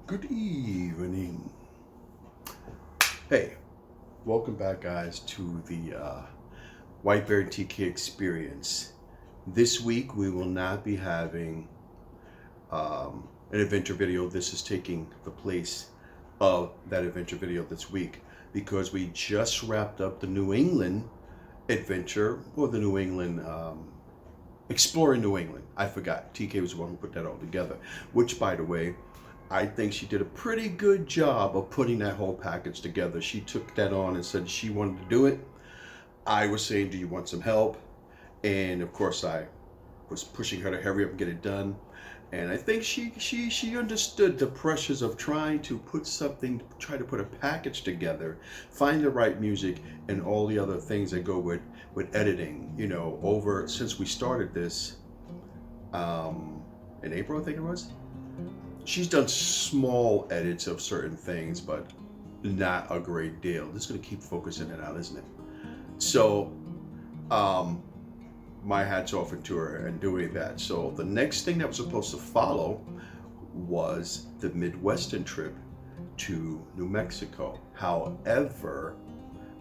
Good evening. Hey, welcome back, guys, to the White Bear TK experience. This week, we will not be having an adventure video. This is taking the place of that adventure video this week because we just wrapped up the New England adventure, or the New England Exploring New England. I forgot. TK was the one who put that all together, which, by the way, I think she did a pretty good job of putting that whole package together. She took that on and said she wanted to do it. I was saying, do you want some help? And of course, I was pushing her to hurry up and get it done. And I think she understood the pressures of trying to put something, try to put a package together, find the right music, and all the other things that go with editing. You know, over since we started this in April, I think it was. She's done small edits of certain things, but not a great deal. Just going to keep focusing it out, isn't it? So, my hat's off to her and doing that. So the next thing that was supposed to follow was the Midwestern trip to New Mexico. However,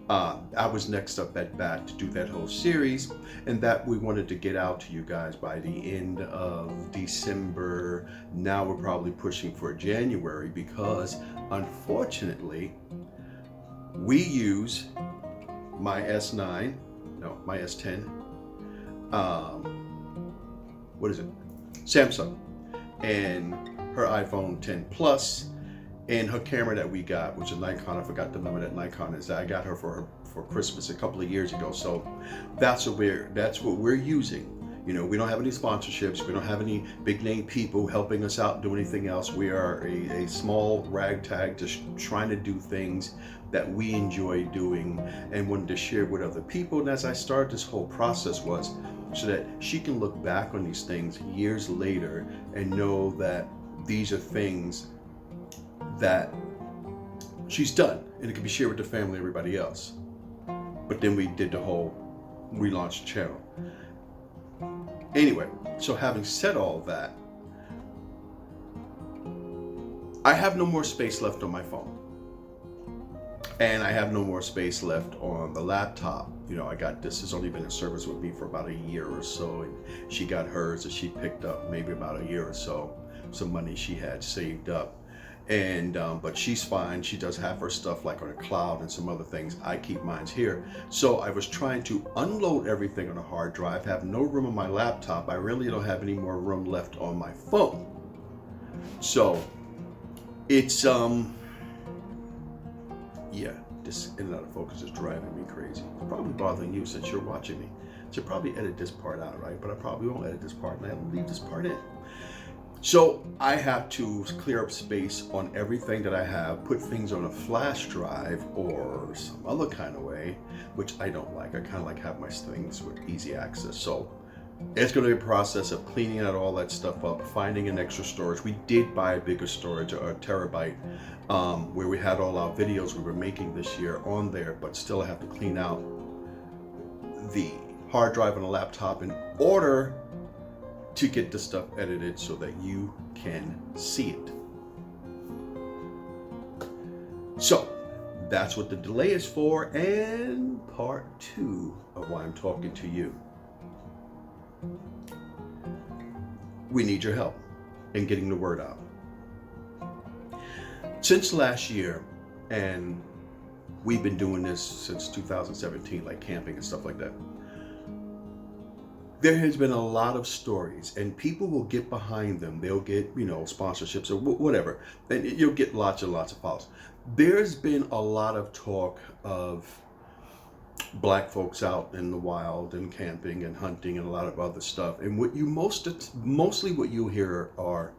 I was next up at bat to do that whole series, and that we wanted to get out to you guys by the end of December. Now we're probably pushing for January because, unfortunately, we use my my S10. What is it? Samsung, and her iPhone 10 Plus. And her camera that we got, which is Nikon, I forgot the number that Nikon is. I got her for Christmas a couple of years ago. So that's what we're using. You know, we don't have any sponsorships. We don't have any big name people helping us out and do anything else. We are a small ragtag just trying to do things that we enjoy doing and wanted to share with other people. And as I started this whole process was so that she can look back on these things years later and know that these are things that she's done, and it can be shared with the family, everybody else. But then we did the whole relaunch the channel. Anyway, so having said all that, I have no more space left on my phone, and I have no more space left on the laptop. You know, I got this has only been in service with me for about a year or so, and she got hers that she picked up maybe about a year or so, some money she had saved up. And but she's fine. She does have her stuff like on a cloud and some other things. I keep mine here. So I was trying to unload everything on a hard drive, have no room on my laptop. I really don't have any more room left on my phone. So it's yeah, this in and out of focus is driving me crazy. It's probably bothering you since you're watching me. Should probably edit this part out, right? But I probably won't edit this part, and I'll leave this part in. So I have to clear up space on everything that I have, put things on a flash drive or some other kind of way, which I don't like. I kind of like have my things with easy access. So it's going to be a process of cleaning out all that stuff up, finding an extra storage. We did buy a bigger storage, a terabyte, where we had all our videos we were making this year on there, but still I have to clean out the hard drive on a laptop in order to get the stuff edited so that you can see it. So that's what the delay is for, and part 2 of why I'm talking to you. We need your help in getting the word out. Since last year, and we've been doing this since 2017, like camping and stuff like that, there has been a lot of stories, and people will get behind them. They'll get, you know, sponsorships or whatever, and you'll get lots and lots of followers. There's been a lot of talk of black folks out in the wild and camping and hunting and a lot of other stuff. And what you mostly what you hear are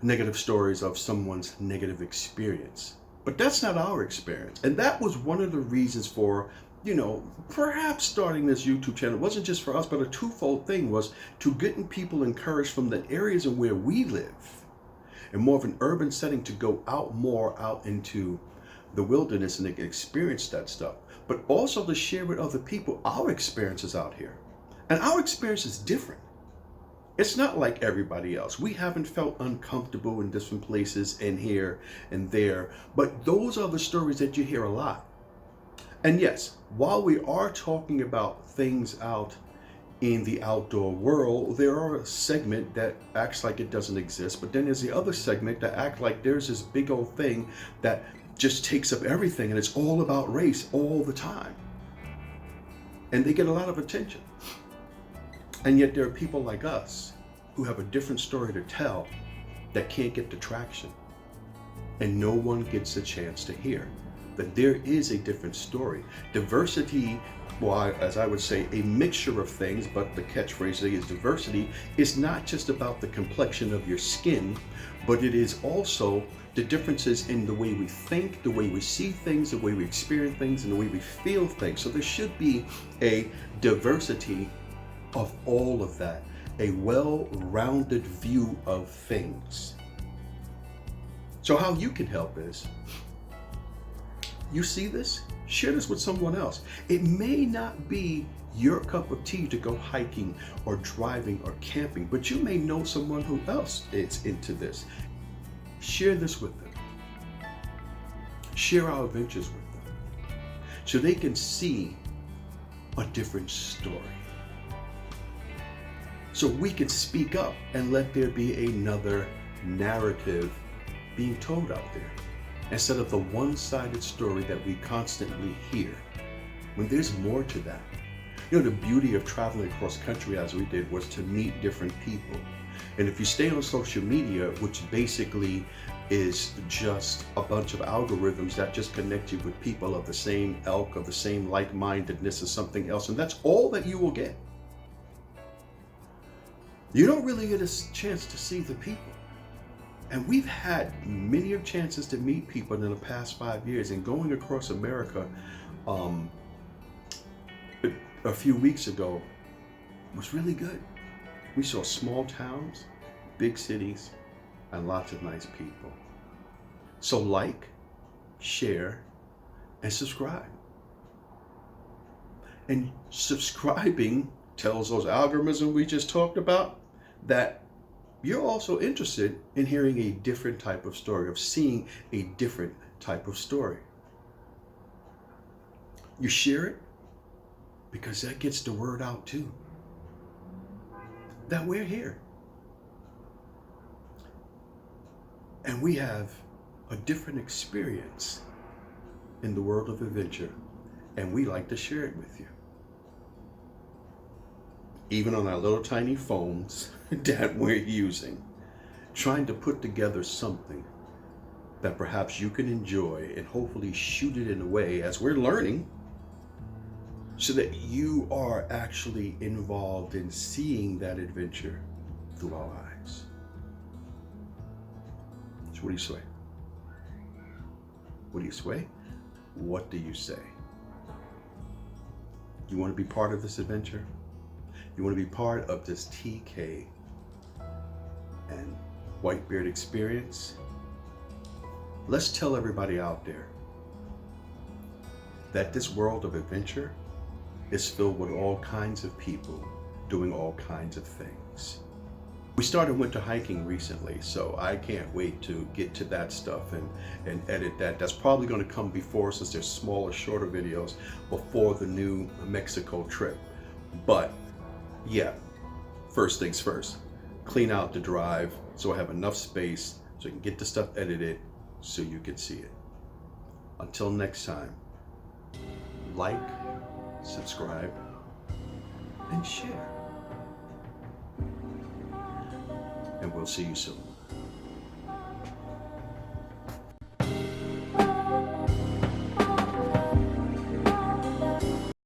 negative stories of someone's negative experience. But that's not our experience. And that was one of the reasons for, you know, perhaps starting this YouTube channel. It wasn't just for us, but a twofold thing was to getting people encouraged from the areas in where we live, and more of an urban setting, to go more out into the wilderness and experience that stuff, but also to share with other people our experiences out here. And our experience is different. It's not like everybody else. We haven't felt uncomfortable in different places and here and there, but those are the stories that you hear a lot. And yes, while we are talking about things out in the outdoor world, there are a segment that acts like it doesn't exist, but then there's the other segment that act like there's this big old thing that just takes up everything and it's all about race all the time. And they get a lot of attention. And yet there are people like us who have a different story to tell that can't get the traction. And no one gets a chance to hear that there is a different story. Diversity, well, as I would say, a mixture of things, but the catchphrase is diversity is not just about the complexion of your skin, but it is also the differences in the way we think, the way we see things, the way we experience things, and the way we feel things. So there should be a diversity of all of that, a well-rounded view of things. So how you can help is, you see this? Share this with someone else. It may not be your cup of tea to go hiking or driving or camping, but you may know someone who else is into this. Share this with them. Share our adventures with them so they can see a different story. So we can speak up and let there be another narrative being told out there, instead of the one-sided story that we constantly hear, when there's more to that. You know, the beauty of traveling across country as we did was to meet different people. And if you stay on social media, which basically is just a bunch of algorithms that just connect you with people of the same ilk, of the same like-mindedness or something else, and that's all that you will get. You don't really get a chance to see the people. And we've had many of chances to meet people in the past 5 years, and going across America a few weeks ago was really good. We saw small towns, big cities, and lots of nice people. So like, share, and subscribe. And subscribing tells those algorithms we just talked about that you're also interested in hearing a different type of story, of seeing a different type of story. You share it because that gets the word out too, that we're here. And we have a different experience in the world of adventure, and we like to share it with you. Even on our little tiny phones that we're using, trying to put together something that perhaps you can enjoy and hopefully shoot it in a way as we're learning, so that you are actually involved in seeing that adventure through our eyes. So what do you say? What do you say? What do you say? You want to be part of this adventure? You want to be part of this TK and Whitebeard experience? Let's tell everybody out there that this world of adventure is filled with all kinds of people doing all kinds of things. We started winter hiking recently, so I can't wait to get to that stuff and edit that. That's probably going to come before, since there's smaller, shorter videos, before the new Mexico trip. But yeah, first things first, clean out the drive so I have enough space so I can get the stuff edited so you can see it. Until next time, like, subscribe, and share. And we'll see you soon.